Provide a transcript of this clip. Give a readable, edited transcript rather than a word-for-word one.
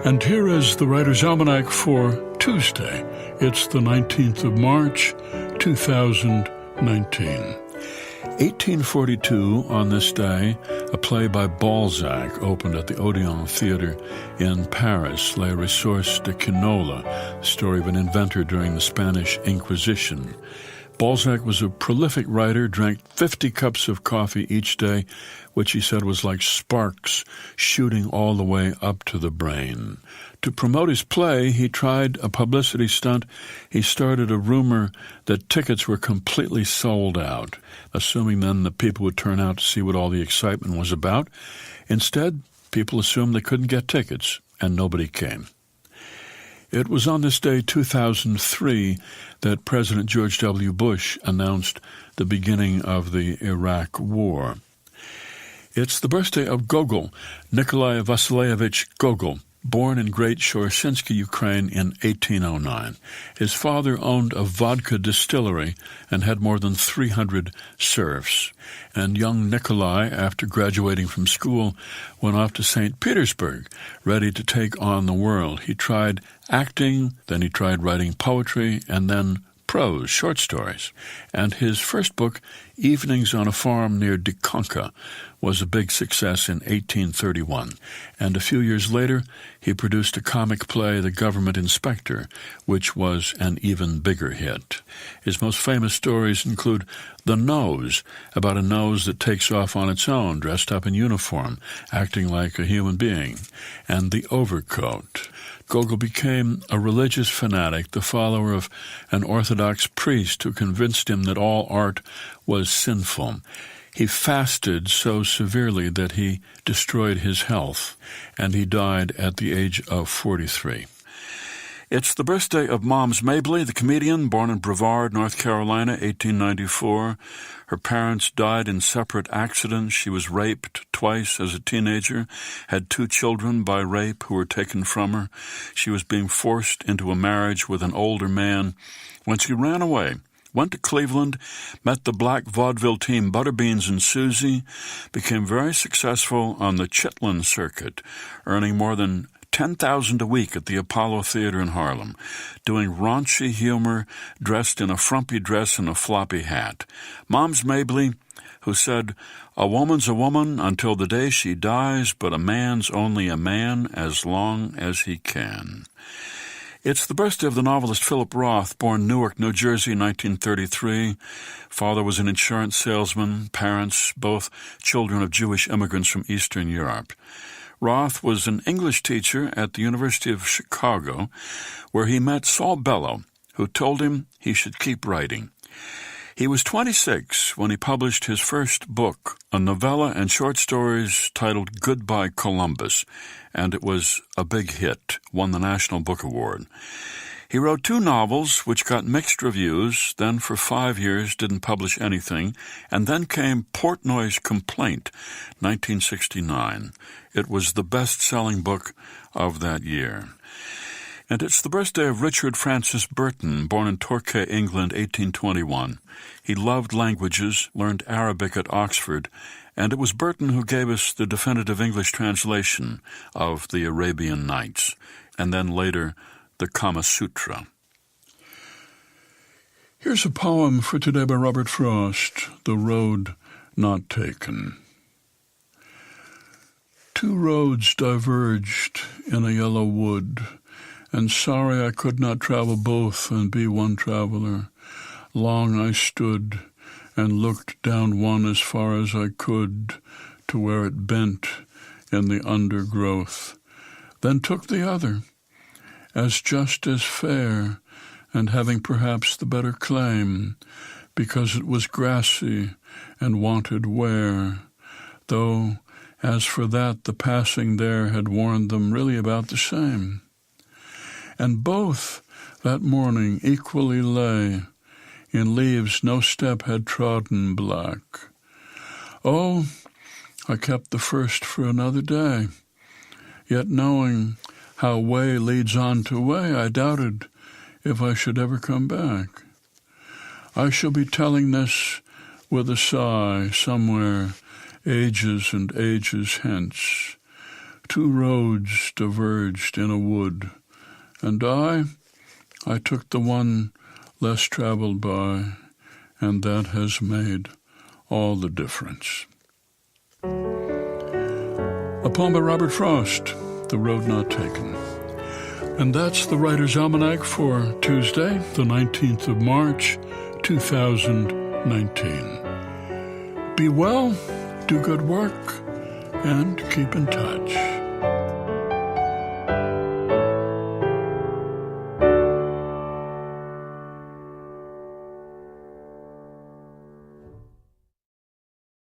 And here is the Writer's Almanac for Tuesday. It's the 19th of March, 2019. 1842, on this day, a play by Balzac opened at the Odeon Theatre in Paris, Les Ressources de Quinola, the story of an inventor during the Spanish Inquisition. Balzac was a prolific writer, drank 50 cups of coffee each day, which he said was like sparks shooting all the way up to the brain. To promote his play, he tried a publicity stunt. He started a rumor that tickets were completely sold out, assuming then that people would turn out to see what all the excitement was about. Instead, people assumed they couldn't get tickets, and nobody came. It was on this day, 2003, that President George W. Bush announced the beginning of the Iraq War. It's the birthday of Gogol, Nikolai Vasilyevich Gogol, born in Great Shoroshinsky, Ukraine in 1809. His father owned a vodka distillery and had more than 300 serfs. And young Nikolai, after graduating from school, went off to St. Petersburg, ready to take on the world. He tried acting, then he tried writing poetry, and then prose, short stories. And his first book, Evenings on a Farm near Dikonka, was a big success in 1831. And a few years later, he produced a comic play, The Government Inspector, which was an even bigger hit. His most famous stories include The Nose, about a nose that takes off on its own, dressed up in uniform, acting like a human being, and The Overcoat. Gogol became a religious fanatic, the follower of an Orthodox priest who convinced him that all art was sinful. He fasted so severely that he destroyed his health, and he died at the age of 43. It's the birthday of Moms Mabley, the comedian, born in Brevard, North Carolina, 1894. Her parents died in separate accidents. She was raped twice as a teenager, had 2 children by rape who were taken from her. She was being forced into a marriage with an older man. When she ran away, went to Cleveland, met the black vaudeville team Butterbeans and Susie, became very successful on the Chitlin circuit, earning more than $10,000 a week at the Apollo Theater in Harlem, doing raunchy humor, dressed in a frumpy dress and a floppy hat. Moms Mabley, who said, "A woman's a woman until the day she dies, but a man's only a man as long as he can." It's the birthday of the novelist Philip Roth, born Newark, New Jersey, 1933. Father was an insurance salesman, parents both children of Jewish immigrants from Eastern Europe. Roth was an English teacher at the University of Chicago, where he met Saul Bellow, who told him he should keep writing. He was 26 when he published his first book, a novella and short stories titled Goodbye Columbus, and it was a big hit, won the National Book Award. He wrote 2 novels which got mixed reviews, then for 5 years didn't publish anything, and then came Portnoy's Complaint, 1969. It was the best-selling book of that year. And it's the birthday of Richard Francis Burton, born in Torquay, England, 1821. He loved languages, learned Arabic at Oxford, and it was Burton who gave us the definitive English translation of the Arabian Nights, and then later the Kama Sutra. Here's a poem for today by Robert Frost, The Road Not Taken. 2 roads diverged in a yellow wood, and sorry I could not travel both and be one traveler. Long I stood and looked down one as far as I could to where it bent in the undergrowth, then took the other, as just as fair, and having perhaps the better claim, because it was grassy and wanted wear, though as for that the passing there had warned them really about the same. And both that morning equally lay in leaves no step had trodden black. Oh, I kept the first for another day, yet knowing how way leads on to way, I doubted if I should ever come back. I shall be telling this with a sigh somewhere ages and ages hence, Two roads diverged in a wood, and I took the one less traveled by, and that has made all the difference. A poem by Robert Frost, The Road Not Taken. And that's the Writer's Almanac for Tuesday, the 19th of March, 2019. Be well, do good work, and keep in touch.